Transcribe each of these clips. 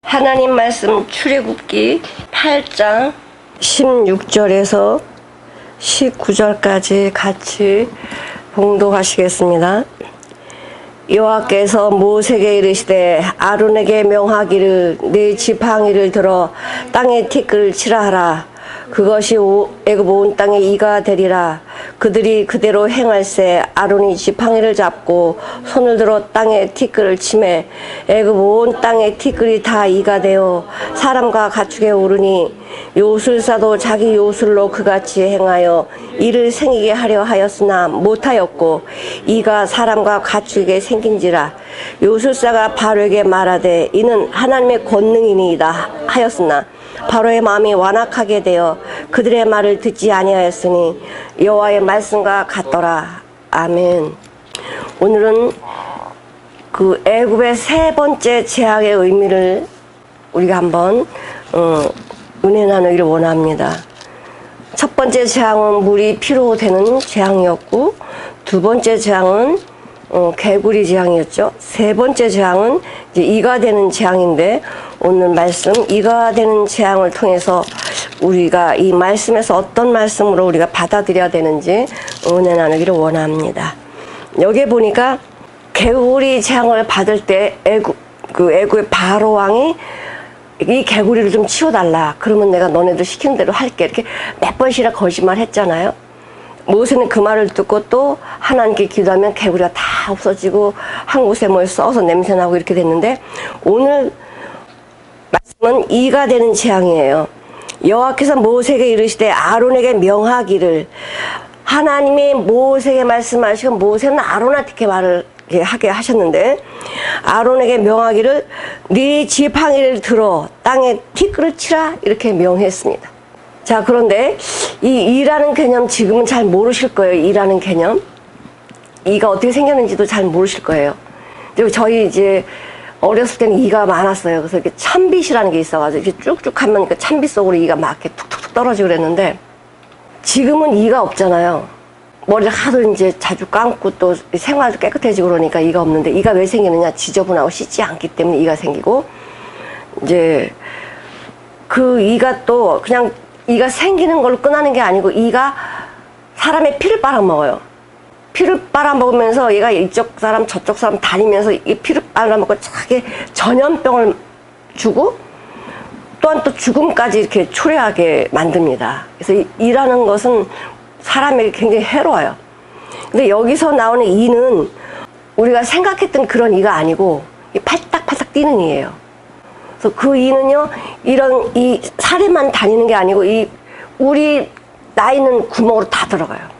하나님 말씀 출애굽기 8장 16절에서 19절까지 같이 봉독하시겠습니다. 여호와께서 모세에게 이르시되 아론에게 명하기를 네 지팡이를 들어 땅에 티끌을 치라 하라. 그것이 애굽 온 땅에 이가 되리라. 그들이 그대로 행할세 아론이 지팡이를 잡고 손을 들어 땅에 티끌을 치매 애굽 온 땅에 티끌이 다 이가 되어 사람과 가축에 오르니 요술사도 자기 요술로 그같이 행하여 이를 생기게 하려 하였으나 못하였고 이가 사람과 가축에게 생긴지라. 요술사가 바로에게 말하되 이는 하나님의 권능이니이다 하였으나 바로의 마음이 완악하게 되어 그들의 말을 듣지 아니하였으니 여호와의 말씀과 같더라. 아멘. 오늘은 그 애굽의 세 번째 재앙의 의미를 우리가 한번 은혜 나누기를 원합니다. 첫 번째 재앙은 물이 피로 되는 재앙이었고, 두 번째 재앙은 개구리 재앙이었죠. 세 번째 재앙은 이제 이가 되는 재앙인데, 오늘 말씀 이가 되는 재앙을 통해서 우리가 이 말씀에서 어떤 말씀으로 우리가 받아들여야 되는지 은혜 나누기를 원합니다. 여기 보니까 개구리 재앙을 받을 때 애굽의 바로 왕이 이 개구리를 좀 치워달라. 그러면 내가 너네들 시키는 대로 할게. 이렇게 몇 번씩이나 거짓말 했잖아요. 모세는 그 말을 듣고 또 하나님께 기도하면 개구리가 다 없어지고 한 곳에 뭘 써서 냄새나고 이렇게 됐는데, 오늘 말씀은 이가 되는 재앙이에요. 여호와께서 모세에게 이르시되 아론에게 명하기를. 하나님이 모세에게 말씀하시고 모세는 아론한테 말을 하게 하셨는데, 아론에게 명하기를 네 지팡이를 들어 땅에 티끌을 치라 이렇게 명했습니다. 자, 그런데 이 이라는 개념 지금은 잘 모르실 거예요. 이라는 개념, 이가 어떻게 생겼는지도 잘 모르실 거예요. 그리고 저희 이제 어렸을 때는 이가 많았어요. 그래서 이렇게 찬빛이라는 게 있어가지고 이렇게 쭉쭉 하면 그 찬빛 속으로 이가 막 이렇게 툭툭툭 떨어지고 그랬는데, 지금은 이가 없잖아요. 머리를 하도 이제 자주 감고 또 생활도 깨끗해지고 그러니까 이가 없는데, 이가 왜 생기느냐? 지저분하고 씻지 않기 때문에 이가 생기고, 이제 그 이가 또 그냥 이가 생기는 걸로 끝나는 게 아니고, 이가 사람의 피를 빨아먹어요. 피를 빨아먹으면서 얘가 이쪽 사람 저쪽 사람 다니면서 이 피를 빨아먹고 자기 전염병을 주고 또한 또 죽음까지 이렇게 초래하게 만듭니다. 그래서 이라는 것은 사람에게 굉장히 해로워요. 근데 여기서 나오는 이는 우리가 생각했던 그런 이가 아니고 팔딱팔딱 뛰는 이예요. 그래서 그 이는요, 이런 이 살에만 다니는 게 아니고 우리 나이는 구멍으로 다 들어가요.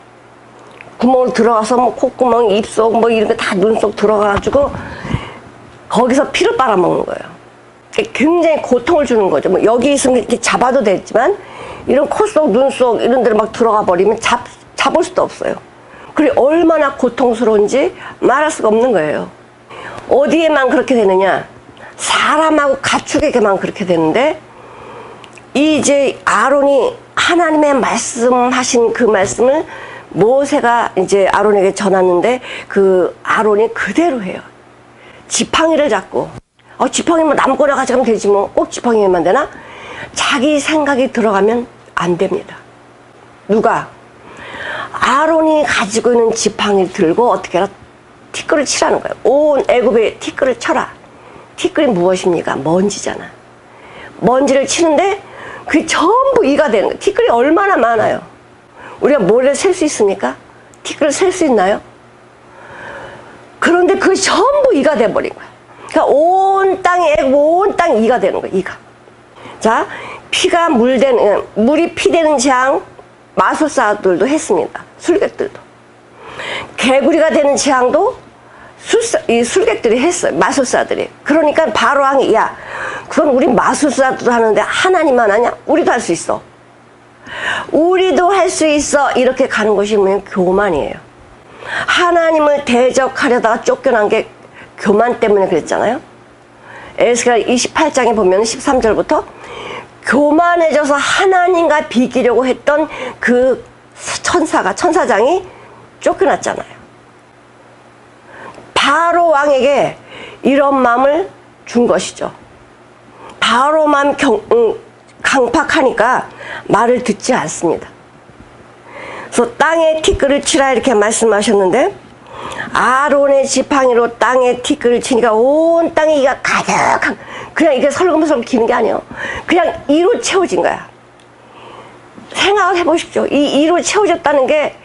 구멍으로 들어가서 뭐 콧구멍, 입속 뭐 이런 거 다 눈속 들어가가지고 거기서 피를 빨아먹는 거예요. 굉장히 고통을 주는 거죠. 뭐 여기 있으면 이렇게 잡아도 되지만 이런 코 속, 눈 속 이런 데로 막 들어가 버리면 잡을 수도 없어요. 그리고 얼마나 고통스러운지 말할 수가 없는 거예요. 어디에만 그렇게 되느냐? 사람하고 가축에게만 그렇게 되는데, 이제 아론이 하나님의 말씀하신 그 말씀을 모세가 이제 아론에게 전하는데, 그 아론이 그대로 해요. 지팡이를 잡고, 지팡이면 나무꼬리 가져가면 되지 뭐, 꼭 지팡이만 되나? 자기 생각이 들어가면 안 됩니다. 누가? 아론이 가지고 있는 지팡이를 들고 어떻게 해라? 티끌을 치라는 거예요. 온 애굽에 티끌을 쳐라. 티끌이 무엇입니까? 먼지잖아. 먼지를 치는데 그게 전부 이가 되는 거예요. 티끌이 얼마나 많아요. 우리가 모래를 셀 수 있습니까? 티끌을 셀 수 있나요? 그런데 그게 전부 이가 돼버린 거야. 그러니까 온 땅이 이가 되는 거야. 이가. 자, 물이 피 되는 재앙 마술사들도 했습니다. 술객들도. 개구리가 되는 재앙도 이 술객들이 했어요. 마술사들이. 그러니까 바로 왕이, 야, 그건 우리 마술사도 하는데 하나님만 하냐? 우리도 할 수 있어. 우리도 할 수 있어. 이렇게 가는 것이 뭐냐면 교만이에요. 하나님을 대적하려다가 쫓겨난 게 교만 때문에 그랬잖아요. 에스겔 28장에 보면 13절부터 교만해져서 하나님과 비기려고 했던 그 천사장이 쫓겨났잖아요. 바로 왕에게 이런 마음을 준 것이죠. 바로만 강팍하니까 말을 듣지 않습니다. 그래서 땅에 티끌을 치라 이렇게 말씀하셨는데, 아론의 지팡이로 땅에 티끌을 치니까 온 땅에 이가 가득한, 그냥 이게 설금설금 기는 게 아니에요. 그냥 이로 채워진 거야. 생각을 해보십시오. 이 이로 채워졌다는 게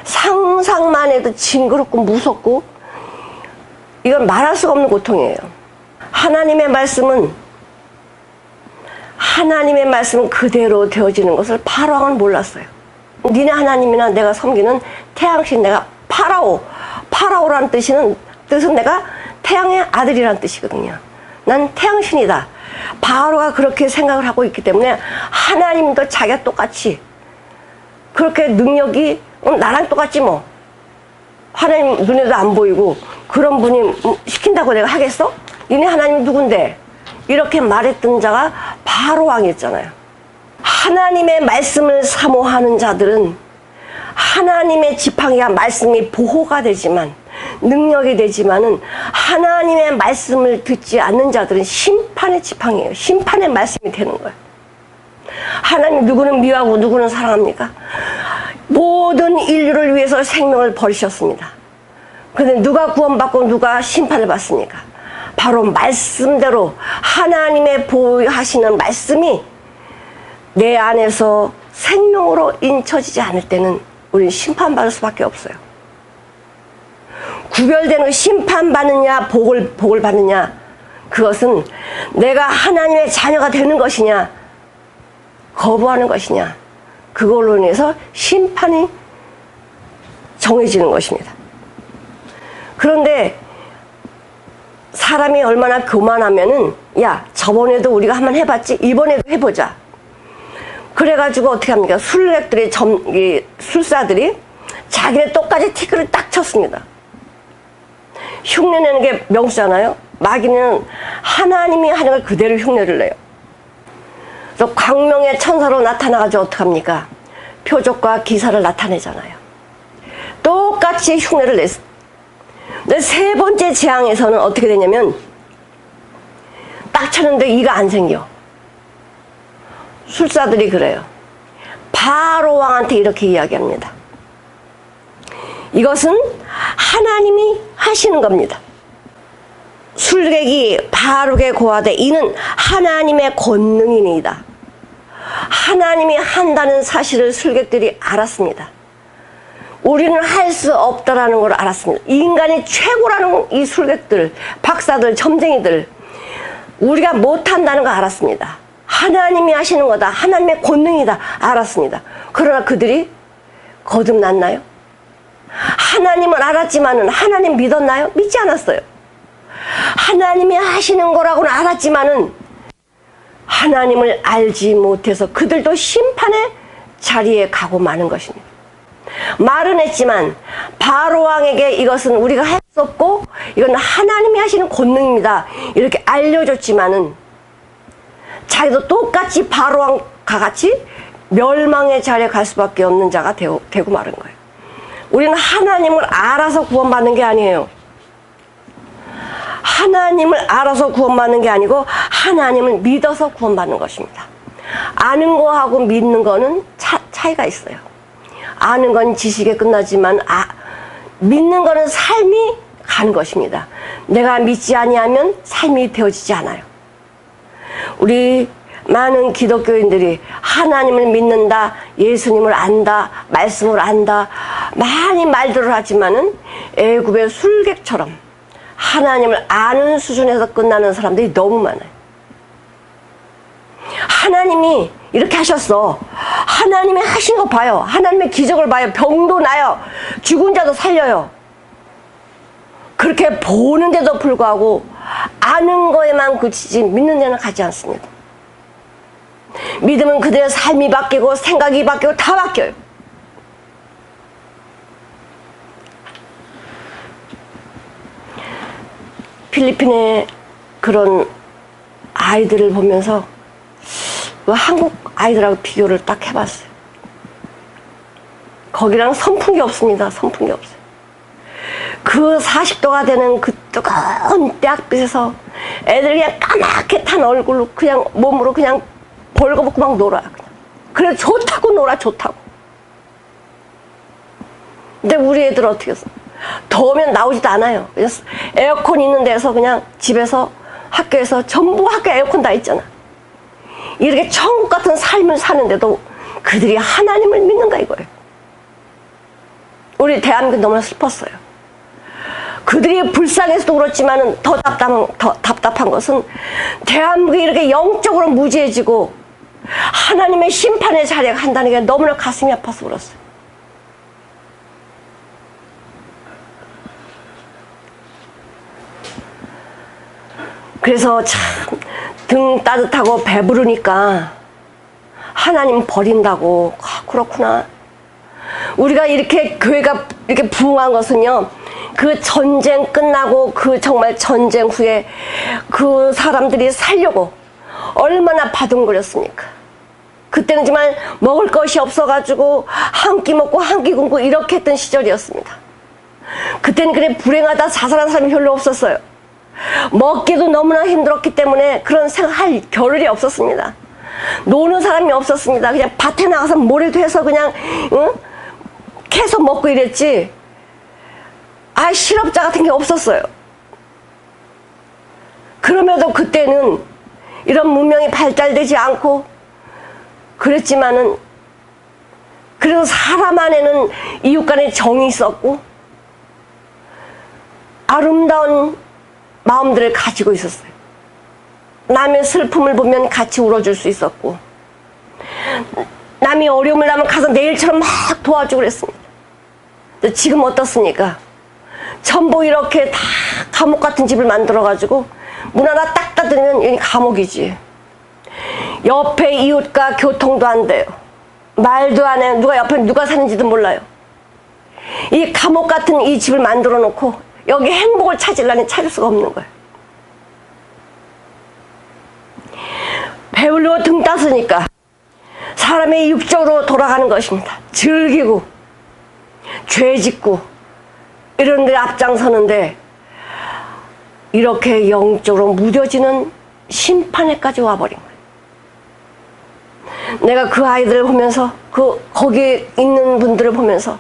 상상만 해도 징그럽고 무섭고, 이건 말할 수가 없는 고통이에요. 하나님의 말씀은 그대로 되어지는 것을 바로왕은 몰랐어요. 니네 하나님이나 내가 섬기는 태양신, 내가 파라오라는 뜻은 내가 태양의 아들이라는 뜻이거든요. 난 태양신이다. 바로가 그렇게 생각을 하고 있기 때문에 하나님도 자기가 똑같이 그렇게 능력이 나랑 똑같지 뭐. 하나님 눈에도 안 보이고 그런 분이 시킨다고 내가 하겠어? 니네 하나님 누군데? 이렇게 말했던 자가 바로왕이었잖아요. 하나님의 말씀을 사모하는 자들은 하나님의 지팡이가 말씀이 보호가 되지만, 능력이 되지만은, 하나님의 말씀을 듣지 않는 자들은 심판의 지팡이에요. 심판의 말씀이 되는 거예요. 하나님 누구는 미워하고 누구는 사랑합니까? 모든 인류를 위해서 생명을 버리셨습니다. 그런데 누가 구원받고 누가 심판을 받습니까? 바로 말씀대로 하나님의 보호하시는 말씀이 내 안에서 생명으로 인쳐지지 않을 때는 우리는 심판받을 수밖에 없어요. 구별되는 심판받느냐 복을 받느냐, 그것은 내가 하나님의 자녀가 되는 것이냐 거부하는 것이냐, 그걸로 인해서 심판이 정해지는 것입니다. 그런데 사람이 얼마나 교만하면은, 야 저번에도 우리가 한번 해봤지, 이번에도 해보자. 그래가지고 어떻게 합니까? 술사들이 자기네 똑같이 티끌을 딱 쳤습니다. 흉내내는 게 명수잖아요. 마귀는 하나님이 하는 걸 그대로 흉내를 내요. 그래서 광명의 천사로 나타나가지고 어떡합니까? 표적과 기사를 나타내잖아요. 똑같이 흉내를 냈어요. 근데 세 번째 재앙에서는 어떻게 되냐면, 딱 쳤는데 이가 안 생겨. 술사들이 그래요. 바로왕한테 이렇게 이야기합니다. 이것은 하나님이 하시는 겁니다. 술객이 바르게 고하되 이는 하나님의 권능이니이다. 하나님이 한다는 사실을 술객들이 알았습니다. 우리는 할 수 없다라는 걸 알았습니다. 인간이 최고라는 이 술객들, 박사들, 점쟁이들, 우리가 못한다는 걸 알았습니다. 하나님이 하시는 거다, 하나님의 권능이다 알았습니다. 그러나 그들이 거듭났나요? 하나님을 알았지만은 하나님 믿었나요? 믿지 않았어요. 하나님이 하시는 거라고는 알았지만은 하나님을 알지 못해서 그들도 심판의 자리에 가고 마는 것입니다. 말은 했지만 바로왕에게 이것은 우리가 할 수 없고 이건 하나님이 하시는 권능입니다 이렇게 알려줬지만은 자기도 똑같이 바로왕과 같이 멸망의 자리에 갈 수밖에 없는 자가 되고 마른 거예요. 우리는 하나님을 알아서 구원받는 게 아니에요. 하나님을 알아서 구원받는 게 아니고 하나님을 믿어서 구원받는 것입니다. 아는 거하고 믿는 거는 차이가 있어요. 아는 건 지식에 끝나지만 믿는 거는 삶이 가는 것입니다. 내가 믿지 아니하면 삶이 되어지지 않아요. 우리 많은 기독교인들이 하나님을 믿는다, 예수님을 안다, 말씀을 안다, 많이 말들을 하지만은 애굽의 술객처럼 하나님을 아는 수준에서 끝나는 사람들이 너무 많아요. 하나님이 이렇게 하셨어. 하나님이 하신 거 봐요. 하나님의 기적을 봐요. 병도 나요. 죽은 자도 살려요. 그렇게 보는데도 불구하고 아는 거에만 그치지 믿는 데는 가지 않습니다. 믿으면 그들의 삶이 바뀌고 생각이 바뀌고 다 바뀌어요. 필리핀의 그런 아이들을 보면서 한국 아이들하고 비교를 딱 해봤어요. 거기랑 선풍기 없습니다. 선풍기 없어요. 그 40도가 되는 그 뜨거운 떼약빛에서 애들이 그냥 까맣게 탄 얼굴로 그냥 몸으로 그냥 벌거벗고 막 놀아. 그래 좋다고 놀아, 좋다고. 근데 우리 애들 어떻게 했어? 더우면 나오지도 않아요. 그래서 에어컨 있는 데서 그냥 집에서 학교에서 전부 학교 에어컨 다 있잖아. 이렇게 천국 같은 삶을 사는데도 그들이 하나님을 믿는가 이거예요. 우리 대한민국 너무나 슬펐어요. 그들이 불쌍해서도 그렇지만 더 답답한 것은 대한민국이 이렇게 영적으로 무지해지고 하나님의 심판의 자리에 간다는 게 너무나 가슴이 아파서 그렇어요. 그래서 참 등 따뜻하고 배부르니까 하나님 버린다고. 그렇구나. 우리가 이렇게 교회가 이렇게 부흥한 것은요, 그 전쟁 끝나고 그 정말 전쟁 후에 그 사람들이 살려고 얼마나 바둥거렸습니까? 그때는 정말 먹을 것이 없어가지고 한 끼 먹고 한 끼 굶고 이렇게 했던 시절이었습니다. 그때는 그래 불행하다 자살한 사람이 별로 없었어요. 먹기도 너무나 힘들었기 때문에 그런 생각할 겨를이 없었습니다. 노는 사람이 없었습니다. 그냥 밭에 나가서 모래도 해서 그냥 캐서 먹고 이랬지, 실업자 같은 게 없었어요. 그럼에도 그때는 이런 문명이 발달되지 않고 그랬지만은, 그래도 사람 안에는 이웃 간의 정이 있었고 아름다운 마음들을 가지고 있었어요. 남의 슬픔을 보면 같이 울어줄 수 있었고, 남이 어려움을 하면 가서 내일처럼 막 도와주고 그랬습니다. 근데 지금 어떻습니까? 전부 이렇게 다 감옥 같은 집을 만들어가지고 문 하나 딱 닫으면 여기 감옥이지. 옆에 이웃과 교통도 안 돼요. 말도 안 해요. 누가 옆에 누가 사는지도 몰라요. 이 감옥 같은 이 집을 만들어 놓고 여기 행복을 찾으려니 찾을 수가 없는 거예요. 배불리고 등 따스니까 사람의 육적으로 돌아가는 것입니다. 즐기고 죄 짓고 이런 데 앞장서는데 이렇게 영적으로 무뎌지는 심판에까지 와버린 거예요. 내가 그 아이들을 보면서, 거기 있는 분들을 보면서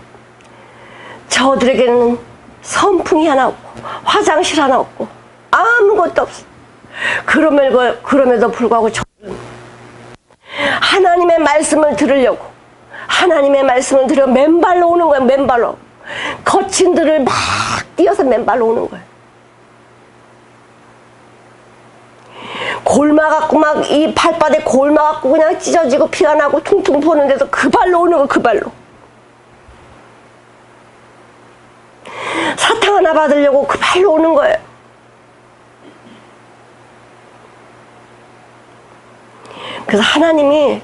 저들에게는 선풍이 하나 없고 화장실 하나 없고 아무것도 없어. 그럼에도 불구하고 저는 하나님의 말씀을 들으려고, 하나님의 말씀을 들으려 맨발로 오는 거예요. 맨발로 거친 들을 막 뛰어서 맨발로 오는 거예요. 골마갖고 막 이 발바닥에 골마갖고 그냥 찢어지고 피가 나고 퉁퉁 부었는데도 그 발로 오는 거예요. 그 발로. 사탕 하나 받으려고 그 발로 오는 거예요. 그래서 하나님이,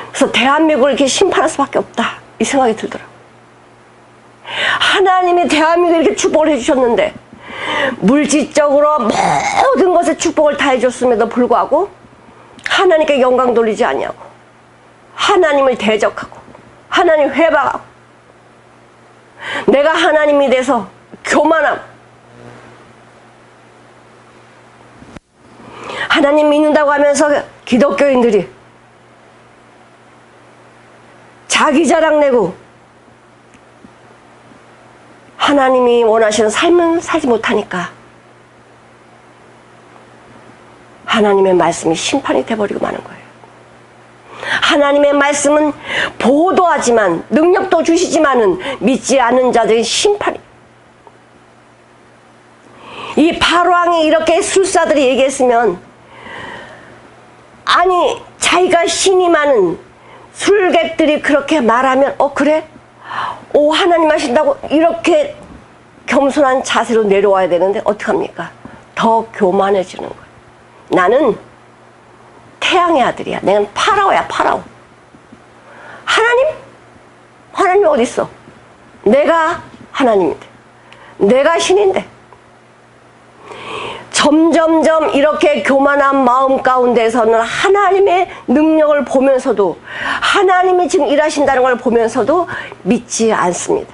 그래서 대한민국을 이렇게 심판할 수밖에 없다 이 생각이 들더라고요. 하나님이 대한민국에 이렇게 축복을 해주셨는데 물질적으로 모든 것에 축복을 다 해줬음에도 불구하고 하나님께 영광 돌리지 아니하고 하나님을 대적하고 하나님 회방하고 내가 하나님이 돼서 교만하고 하나님 믿는다고 하면서 기독교인들이 자기 자랑 내고 하나님이 원하시는 삶은 살지 못하니까 하나님의 말씀이 심판이 돼버리고 마는 거예요. 하나님의 말씀은 보도하지만 능력도 주시지만은 믿지 않는 자들의 심판이. 이 바로왕이 이렇게 술사들이 얘기했으면, 아니 자기가 신이 많은 술객들이 그렇게 말하면 그래? 하나님 하신다고 이렇게 겸손한 자세로 내려와야 되는데 어떡합니까? 더 교만해지는 거예요. 나는 태양의 아들이야. 내가 파라오야, 파라오. 하나님이 어디 있어? 내가 하나님인데, 내가 신인데. 점점점 이렇게 교만한 마음 가운데서는 하나님의 능력을 보면서도, 하나님이 지금 일하신다는 걸 보면서도 믿지 않습니다.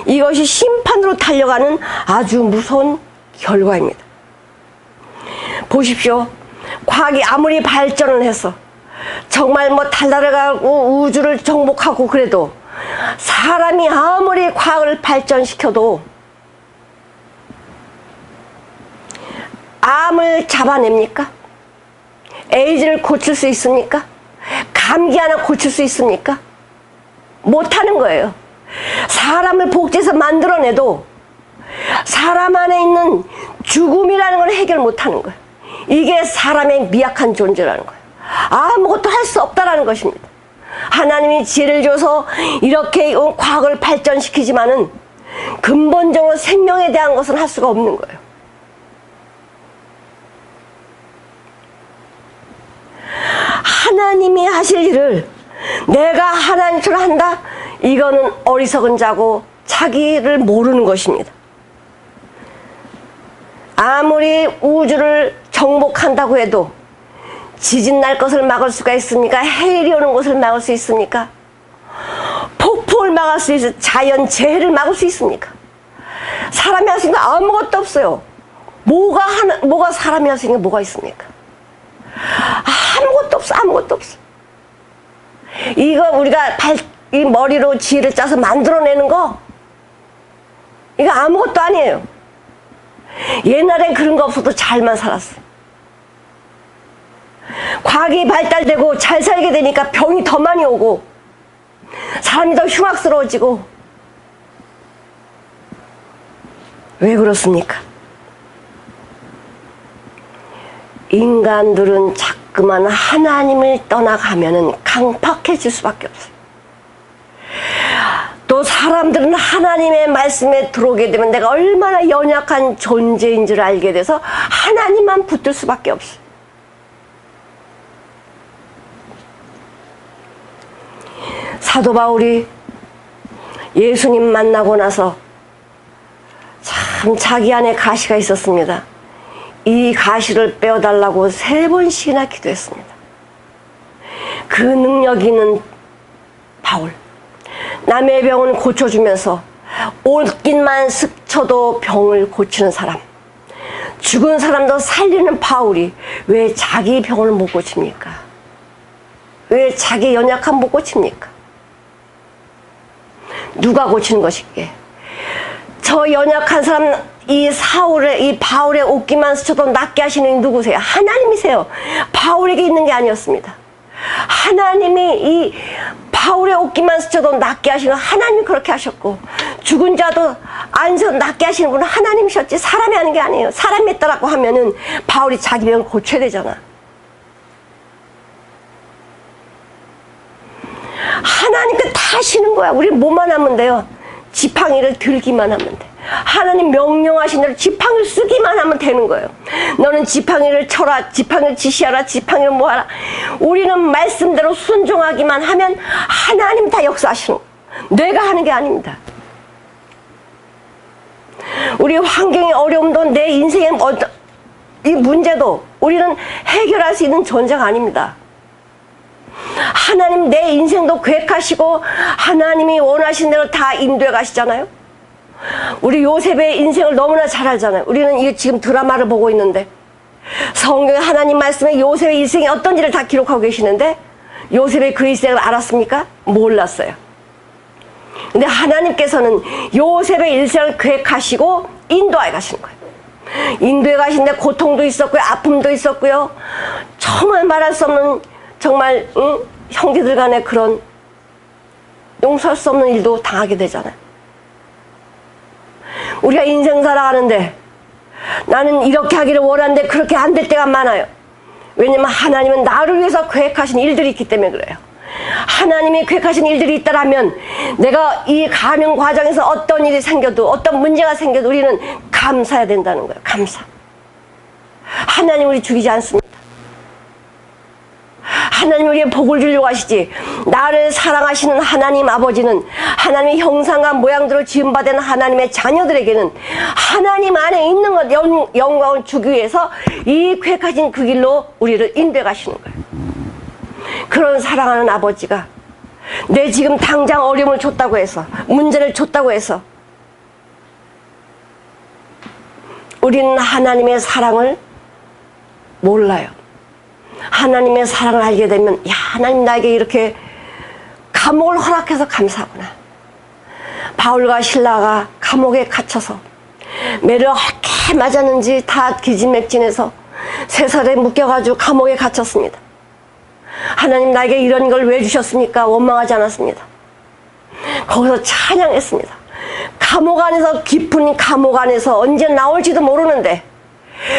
이것이 심판으로 달려가는 아주 무서운 결과입니다. 보십시오. 과학이 아무리 발전을 해서 정말 뭐 달나라 가고 우주를 정복하고 그래도 사람이 아무리 과학을 발전시켜도 암을 잡아냅니까? 에이즈를 고칠 수 있습니까? 감기 하나 고칠 수 있습니까? 못하는 거예요. 사람을 복제해서 만들어내도 사람 안에 있는 죽음이라는 걸 해결 못하는 거예요. 이게 사람의 미약한 존재라는 거예요. 아무것도 할 수 없다라는 것입니다. 하나님이 지혜를 줘서 이렇게 과학을 발전시키지만은 근본적으로 생명에 대한 것은 할 수가 없는 거예요. 하나님이 하실 일을 내가 하나님처럼 한다? 이거는 어리석은 자고 자기를 모르는 것입니다. 아무리 우주를 정복한다고 해도 지진 날 것을 막을 수가 있습니까? 해일이 오는 것을 막을 수 있습니까? 폭풍을 막을 수 있습니까? 자연 재해를 막을 수 있습니까? 사람이 할 수 있는 거 아무것도 없어요. 뭐가 사람이 할 수 있는 게 뭐가 있습니까? 아무것도 없어. 아무것도 없어. 이거 우리가 이 머리로 지혜를 짜서 만들어내는 거 이거 아무것도 아니에요. 옛날엔 그런 거 없어도 잘만 살았어. 과학이 발달되고 잘 살게 되니까 병이 더 많이 오고 사람이 더 흉악스러워지고. 왜 그렇습니까? 인간들은 자꾸만 하나님을 떠나가면은 강팍해질 수밖에 없어요. 또 사람들은 하나님의 말씀에 들어오게 되면 내가 얼마나 연약한 존재인 줄 알게 돼서 하나님만 붙들 수밖에 없어요. 사도 바울이 예수님 만나고 나서 참 자기 안에 가시가 있었습니다. 이 가시를 빼어달라고 3번씩이나 기도했습니다. 그 능력 있는 바울, 남의 병은 고쳐주면서 옷깃만 스쳐도 병을 고치는 사람, 죽은 사람도 살리는 바울이 왜 자기 병을 못 고칩니까? 왜 자기 연약함 못 고칩니까? 누가 고치는 것이기에? 저 연약한 사람, 이 바울의 옷깃만 스쳐도 낫게 하시는 이 누구세요? 하나님이세요. 바울에게 있는 게 아니었습니다. 하나님이 이 바울의 옷깃만 스쳐도 낫게 하시는 하나님이 그렇게 하셨고, 죽은 자도 안서 낫게 하시는 분은 하나님이셨지 사람이 하는 게 아니에요. 사람이 했다라고 하면은 바울이 자기 병을 고쳐야 되잖아. 하나님께 다 하시는 거야. 우리 뭐만 하면 돼요? 지팡이를 들기만 하면 돼. 하나님 명령하신 대로 지팡이를 쓰기만 하면 되는 거예요. 너는 지팡이를 쳐라, 지팡이를 지시하라, 지팡이를 뭐하라. 우리는 말씀대로 순종하기만 하면 하나님 다 역사하시는 거예요. 내가 하는 게 아닙니다. 우리 환경의 어려움도 내 인생의 이 문제도 우리는 해결할 수 있는 존재가 아닙니다. 하나님 내 인생도 계획하시고 하나님이 원하신 대로 다 인도해 가시잖아요. 우리 요셉의 인생을 너무나 잘 알잖아요. 우리는 이 지금 드라마를 보고 있는데 성경에 하나님 말씀에 요셉의 인생이 어떤지를 다 기록하고 계시는데 요셉의 그 인생을 알았습니까? 몰랐어요. 근데 하나님께서는 요셉의 일생을 계획하시고 인도해 가시는 거예요. 인도해 가시는데 고통도 있었고요, 아픔도 있었고요, 정말 말할 수 없는 정말 형제들 간의 그런 용서할 수 없는 일도 당하게 되잖아요. 우리가 인생 살아가는데 나는 이렇게 하기를 원하는데 그렇게 안 될 때가 많아요. 왜냐면 하나님은 나를 위해서 계획하신 일들이 있기 때문에 그래요. 하나님이 계획하신 일들이 있다라면 내가 이 가는 과정에서 어떤 일이 생겨도 어떤 문제가 생겨도 우리는 감사해야 된다는 거예요. 감사. 하나님 우리 죽이지 않습니다. 하나님 우리의 복을 주려고 하시지. 나를 사랑하시는 하나님 아버지는 하나님의 형상과 모양대로 지음받은 하나님의 자녀들에게는 하나님 안에 있는 것 영광을 주기 위해서 이 계획하신 그 길로 우리를 인도해 가시는 거예요. 그런 사랑하는 아버지가 내 지금 당장 어려움을 줬다고 해서 문제를 줬다고 해서 우리는 하나님의 사랑을 몰라요. 하나님의 사랑을 알게 되면 야, 하나님 나에게 이렇게 감옥을 허락해서 감사하구나. 바울과 실라가 감옥에 갇혀서 매를 헐게 맞았는지 다 기진맥진해서 쇠설에 묶여가지고 감옥에 갇혔습니다. 하나님 나에게 이런 걸 왜 주셨습니까? 원망하지 않았습니다. 거기서 찬양했습니다. 감옥 안에서, 깊은 감옥 안에서 언제 나올지도 모르는데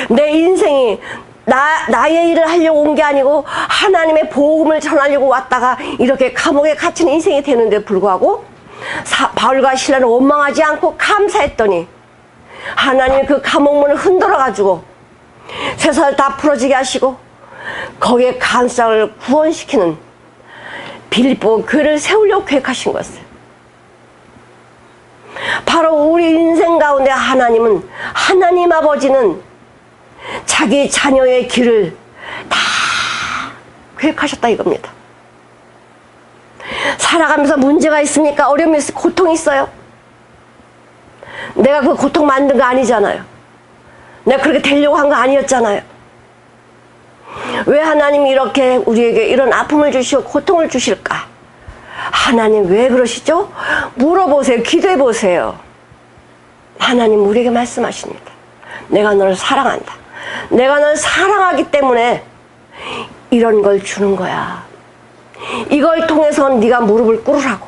내 인생이 나의 일을 하려고 온 게 아니고 하나님의 복음을 전하려고 왔다가 이렇게 감옥에 갇힌 인생이 되는데 불구하고 바울과 실라는 원망하지 않고 감사했더니 하나님이 그 감옥문을 흔들어가지고 쇠사슬 다 풀어지게 하시고 거기에 간사를 구원시키는 빌립보 교회를 세우려고 계획하신 거였어요. 바로 우리 인생 가운데 하나님 아버지는 자기 자녀의 길을 다 계획하셨다 이겁니다. 살아가면서 문제가 있습니까? 어려움이 있어요? 고통이 있어요? 내가 그 고통 만든 거 아니잖아요. 내가 그렇게 되려고 한 거 아니었잖아요. 왜 하나님이 이렇게 우리에게 이런 아픔을 주시고 고통을 주실까? 하나님 왜 그러시죠? 물어보세요. 기도해 보세요. 하나님 우리에게 말씀하십니다. 내가 너를 사랑한다. 내가 너를 사랑하기 때문에 이런 걸 주는 거야. 이걸 통해서 네가 무릎을 꿇으라고.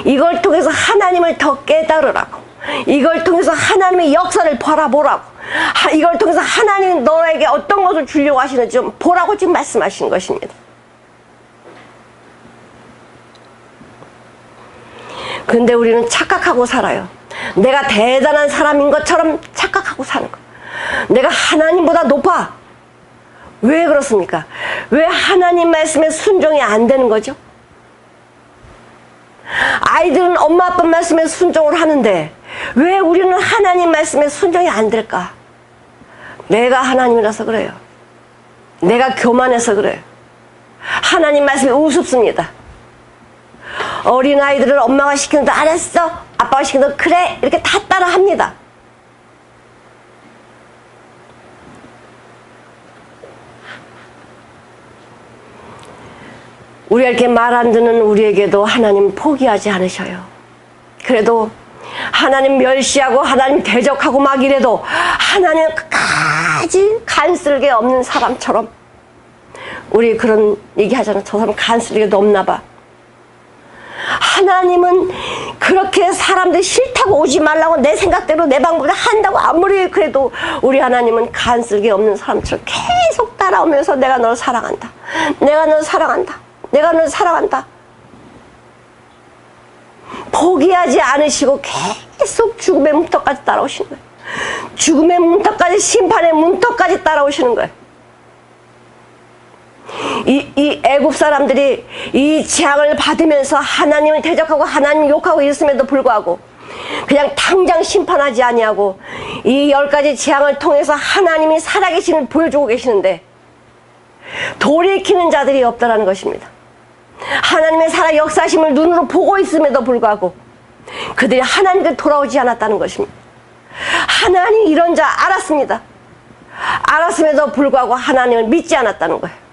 이걸 통해서 하나님을 더 깨달으라고. 이걸 통해서 하나님의 역사를 바라보라고. 이걸 통해서 하나님이 너에게 어떤 것을 주려고 하시는지 좀 보라고 지금 말씀하시는 것입니다. 근데 우리는 착각하고 살아요. 내가 대단한 사람인 것처럼 착각하고 사는 거예요. 내가 하나님보다 높아. 왜 그렇습니까? 왜 하나님 말씀에 순종이 안 되는 거죠? 아이들은 엄마 아빠 말씀에 순종을 하는데 왜 우리는 하나님 말씀에 순종이 안 될까? 내가 하나님이라서 그래요. 내가 교만해서 그래요. 하나님 말씀이 우습습니다. 어린아이들을 엄마가 시키는데 알았어, 아빠가 시키는데 그래, 이렇게 다 따라 합니다. 우리가 이렇게 말 안 듣는 우리에게도 하나님 포기하지 않으셔요. 그래도 하나님 멸시하고 하나님 대적하고 막 이래도 하나님 끝까지 간쓸게 없는 사람처럼, 우리 그런 얘기하잖아. 저 사람 간쓸게도 없나 봐. 하나님은 그렇게 사람들 싫다고 오지 말라고 내 생각대로 내 방법대로 한다고 아무리 그래도 우리 하나님은 간쓸게 없는 사람처럼 계속 따라오면서 내가 너를 사랑한다. 내가 너를 사랑한다. 내가 너를 사랑한다. 포기하지 않으시고 계속 죽음의 문턱까지 따라오시는 거예요. 죽음의 문턱까지, 심판의 문턱까지 따라오시는 거예요. 이 애굽 사람들이 이 재앙을 받으면서 하나님을 대적하고 하나님 욕하고 있음에도 불구하고 그냥 당장 심판하지 아니하고 이 10가지 재앙을 통해서 하나님이 살아계심을 보여주고 계시는데 돌이키는 자들이 없다라는 것입니다. 하나님의 살아 역사심을 눈으로 보고 있음에도 불구하고 그들이 하나님께 돌아오지 않았다는 것입니다. 하나님 이런 자 알았습니다. 알았음에도 불구하고 하나님을 믿지 않았다는 거예요.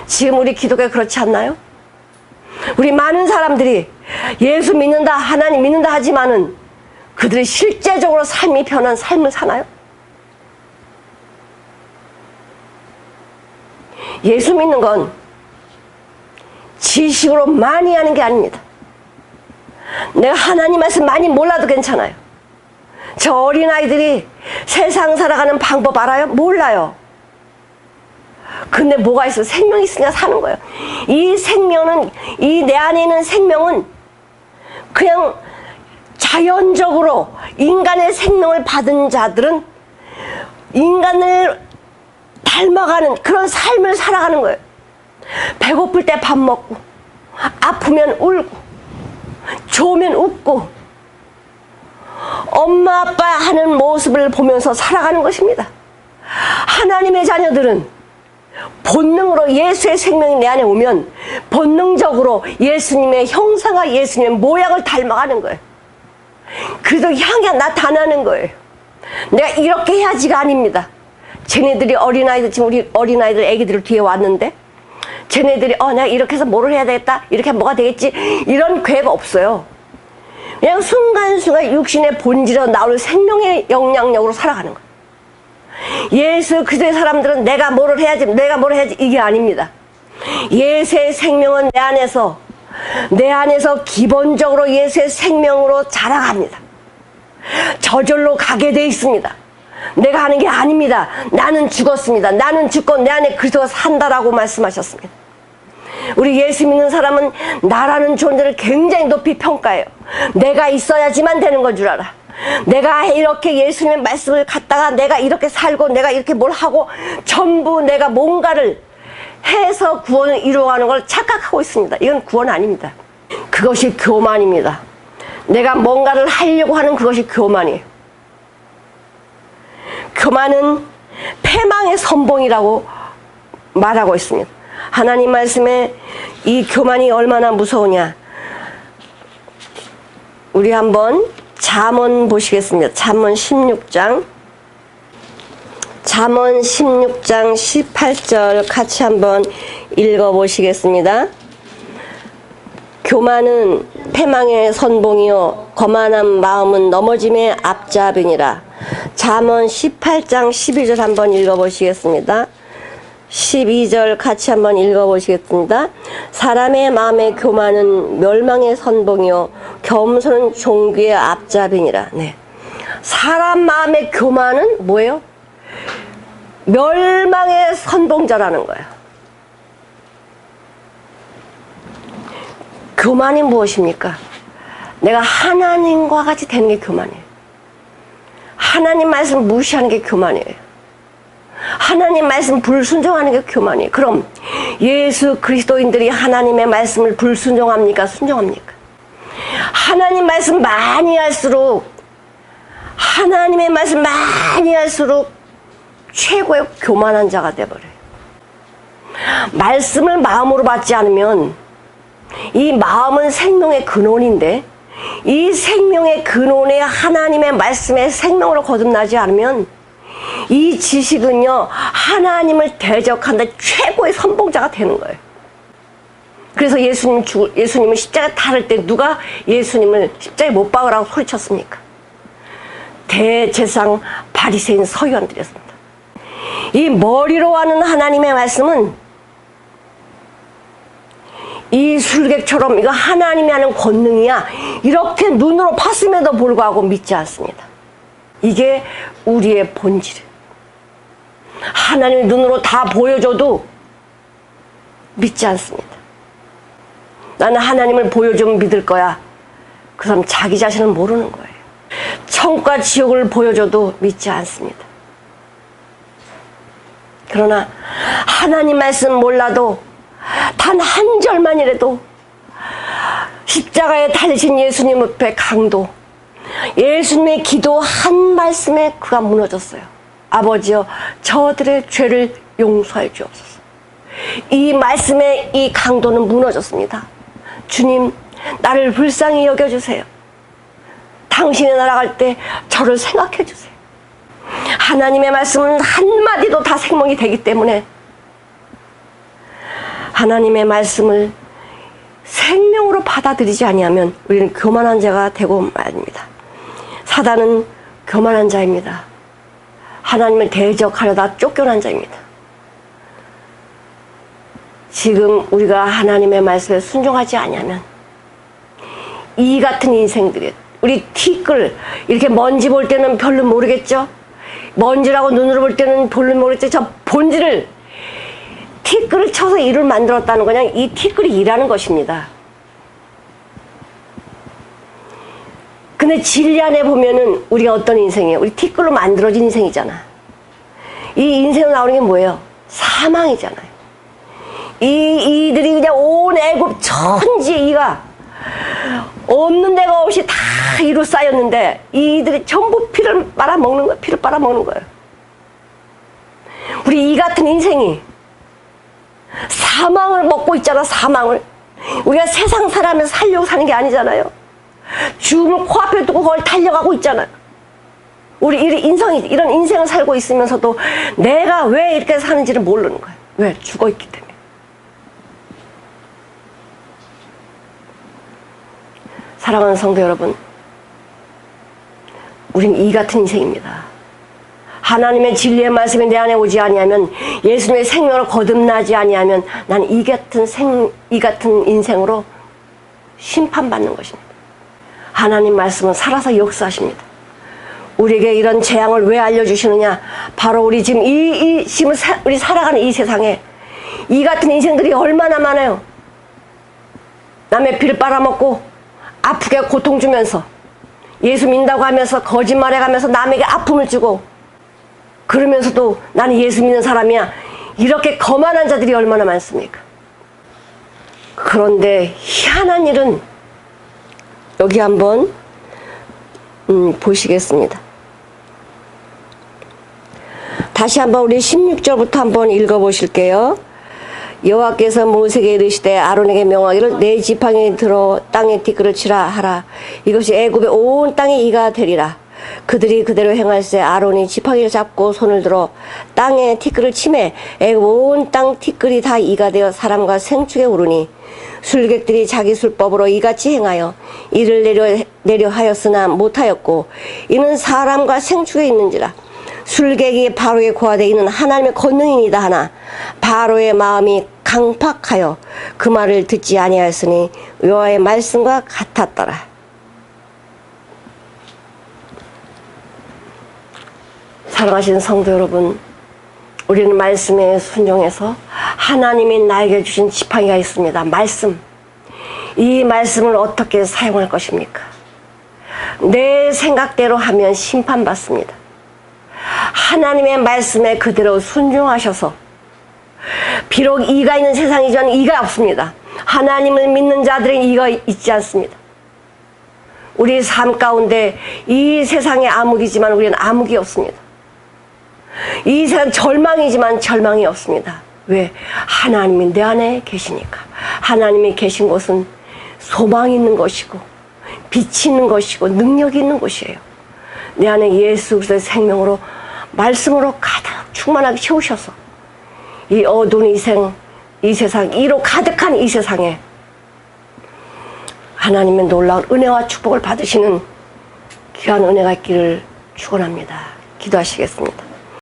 지금 우리 기독교가 그렇지 않나요? 우리 많은 사람들이 예수 믿는다, 하나님 믿는다 하지만은 그들이 실제적으로 삶이 변한 삶을 사나요? 예수 믿는 건 지식으로 많이 하는 게 아닙니다. 내가 하나님 말씀 많이 몰라도 괜찮아요. 저 어린아이들이 세상 살아가는 방법 알아요? 몰라요. 근데 뭐가 있어? 생명이 있으니까 사는 거예요. 이 생명은, 이 내 안에 있는 생명은 그냥 자연적으로 인간의 생명을 받은 자들은 인간을 닮아가는 그런 삶을 살아가는 거예요. 배고플 때 밥 먹고, 아프면 울고, 좋으면 웃고, 엄마 아빠 하는 모습을 보면서 살아가는 것입니다. 하나님의 자녀들은 본능으로 예수의 생명이 내 안에 오면 본능적으로 예수님의 형상과 예수님의 모양을 닮아가는 거예요. 그래도 향해 나타나는 거예요. 내가 이렇게 해야지가 아닙니다. 쟤네들이 어린아이들, 지금 우리 어린아이들 애기들 뒤에 왔는데 쟤네들이 내가 이렇게 해서 뭐를 해야 되겠다, 이렇게 하면 뭐가 되겠지, 이런 계획 없어요. 그냥 순간순간 육신의 본질에서 나올 생명의 영향력으로 살아가는 거예요. 예수 그리스도의 사람들은 내가 뭐를 해야지, 내가 뭘 해야지, 이게 아닙니다. 예수의 생명은 내 안에서 기본적으로 예수의 생명으로 자라갑니다. 저절로 가게 돼 있습니다. 내가 하는 게 아닙니다. 나는 죽었습니다. 나는 죽고 내 안에 그리스도가 산다라고 말씀하셨습니다. 우리 예수 믿는 사람은 나라는 존재를 굉장히 높이 평가해요. 내가 있어야지만 되는 건 줄 알아. 내가 이렇게 예수님의 말씀을 갖다가 내가 이렇게 살고 내가 이렇게 뭘 하고 전부 내가 뭔가를 해서 구원을 이루어가는 걸 착각하고 있습니다. 이건 구원 아닙니다. 그것이 교만입니다. 내가 뭔가를 하려고 하는 그것이 교만이에요. 교만은 패망의 선봉이라고 말하고 있습니다. 하나님 말씀에 이 교만이 얼마나 무서우냐. 우리 한번 잠언 보시겠습니다. 잠언 16장 18절 같이 한번 읽어보시겠습니다. 교만은 패망의 선봉이요 거만한 마음은 넘어짐의 앞잡이니라. 잠언 18장 12절 한번 읽어보시겠습니다. 12절 같이 한번 읽어보시겠습니다. 사람의 마음의 교만은 멸망의 선봉이요 겸손은 종귀의 앞잡이니라. 네. 사람 마음의 교만은 뭐예요? 멸망의 선봉자라는 거예요. 교만이 무엇입니까? 내가 하나님과 같이 되는 게 교만이에요. 하나님 말씀 무시하는 게 교만이에요. 하나님 말씀 불순종하는 게 교만이에요. 그럼 예수 그리스도인들이 하나님의 말씀을 불순종합니까? 순종합니까? 하나님 말씀 많이 할수록 하나님의 말씀 많이 할수록 최고의 교만한 자가 되어버려요. 말씀을 마음으로 받지 않으면 이 마음은 생명의 근원인데 이 생명의 근원에 하나님의 말씀에 생명으로 거듭나지 않으면 이 지식은요 하나님을 대적한다 최고의 선봉자가 되는 거예요. 그래서 예수님은 십자가에 달을 때 누가 예수님을 십자가에 못 박으라고 소리쳤습니까? 대제사장 바리새인 서기관들이었습니다. 이 머리로 하는 하나님의 말씀은 이 술객처럼 이거 하나님이 하는 권능이야 이렇게 눈으로 봤음에도 불구하고 믿지 않습니다. 이게 우리의 본질이에요. 하나님이 눈으로 다 보여줘도 믿지 않습니다. 나는 하나님을 보여주면 믿을 거야. 그 사람 자기 자신을 모르는 거예요. 천국과 지옥을 보여줘도 믿지 않습니다. 그러나 하나님 말씀 몰라도 단 한 절만이라도 십자가에 달리신 예수님 앞에 강도, 예수님의 기도 한 말씀에 그가 무너졌어요. 아버지여 저들의 죄를 용서해 주옵소서. 이 말씀에 이 강도는 무너졌습니다. 주님 나를 불쌍히 여겨주세요. 당신의 나라 갈 때 저를 생각해 주세요. 하나님의 말씀은 한마디도 다 생명이 되기 때문에 하나님의 말씀을 생명으로 받아들이지 아니하면 우리는 교만한 자가 되고 말입니다. 사단은 교만한 자입니다. 하나님을 대적하려다 쫓겨난 자입니다. 지금 우리가 하나님의 말씀에 순종하지 아니하면 이 같은 인생들이 우리 티끌 이렇게 먼지 볼 때는 별로 모르겠죠? 먼지라고 눈으로 볼 때는 별로 모르겠죠? 저 본질을 티끌을 쳐서 일을 만들었다는 거냐? 이 티끌이 일하는 것입니다. 근데 진리 안에 보면은 우리가 어떤 인생이에요? 우리 티끌로 만들어진 인생이잖아. 이 인생으로 나오는 게 뭐예요? 사망이잖아요. 이들이 그냥 온 애굽 천지 이가 없는 데가 없이 다 이로 쌓였는데 이들이 전부 피를 빨아먹는 거예요. 피를 빨아먹는 거예요. 우리 이 같은 인생이 사망을 먹고 있잖아. 사망을. 우리가 세상 사람을 살려고 사는 게 아니잖아요. 죽음을 코앞에 두고 그걸 달려가고 있잖아요. 우리 이런 인생을 살고 있으면서도 내가 왜 이렇게 사는지를 모르는 거예요. 왜? 죽어 있기 때문에. 사랑하는 성도 여러분, 우린 이 같은 인생입니다. 하나님의 진리의 말씀이 내 안에 오지 아니하면, 예수님의 생명을 거듭나지 아니하면 나는 이 같은 인생으로 심판받는 것입니다. 하나님 말씀은 살아서 역사하십니다. 우리에게 이런 재앙을 왜 알려주시느냐? 바로 우리 지금 우리 살아가는 이 세상에 이 같은 인생들이 얼마나 많아요. 남의 피를 빨아먹고 아프게 고통 주면서, 예수 믿는다고 하면서 거짓말해가면서 남에게 아픔을 주고, 그러면서도 나는 예수 믿는 사람이야, 이렇게 거만한 자들이 얼마나 많습니까? 그런데 희한한 일은 여기 한번 보시겠습니다. 다시 한번 우리 16절부터 한번 읽어보실게요. 여호와께서 모세에게 이르시되 아론에게 명하기를 내 지팡이 들어 땅에 티끌을 치라 하라. 이것이 애굽의 온 땅에 이가 되리라. 그들이 그대로 행할세 아론이 지팡이를 잡고 손을 들어 땅에 티끌을 치매 애굽 온 땅 티끌이 다 이가 되어 사람과 생축에 오르니, 술객들이 자기 술법으로 이같이 행하여 이를 내려 하였으나 못하였고, 이는 사람과 생축에 있는지라. 술객이 바로에 고하되 이는 하나님의 권능이니이다 하나 바로의 마음이 강팍하여 그 말을 듣지 아니하였으니 여호와의 말씀과 같았더라. 사랑하시는 성도 여러분, 우리는 말씀에 순종해서 하나님이 나에게 주신 지팡이가 있습니다. 말씀. 이 말씀을 어떻게 사용할 것입니까? 내 생각대로 하면 심판받습니다. 하나님의 말씀에 그대로 순종하셔서, 비록 이가 있는 세상이지만 이가 없습니다. 하나님을 믿는 자들은 이가 있지 않습니다. 우리 삶 가운데 이 세상에 암흑이지만 우리는 암흑이 없습니다. 이 세상 절망이지만 절망이 없습니다. 왜? 하나님이 내 안에 계시니까. 하나님이 계신 곳은 소망이 있는 것이고 빛이 있는 것이고 능력이 있는 곳이에요. 내 안에 예수 그리스도의 생명으로, 말씀으로 가득 충만하게 채우셔서 이 어두운 이 세상, 이로 가득한 이 세상에 하나님의 놀라운 은혜와 축복을 받으시는 귀한 은혜가 있기를 축원합니다. 기도하시겠습니다.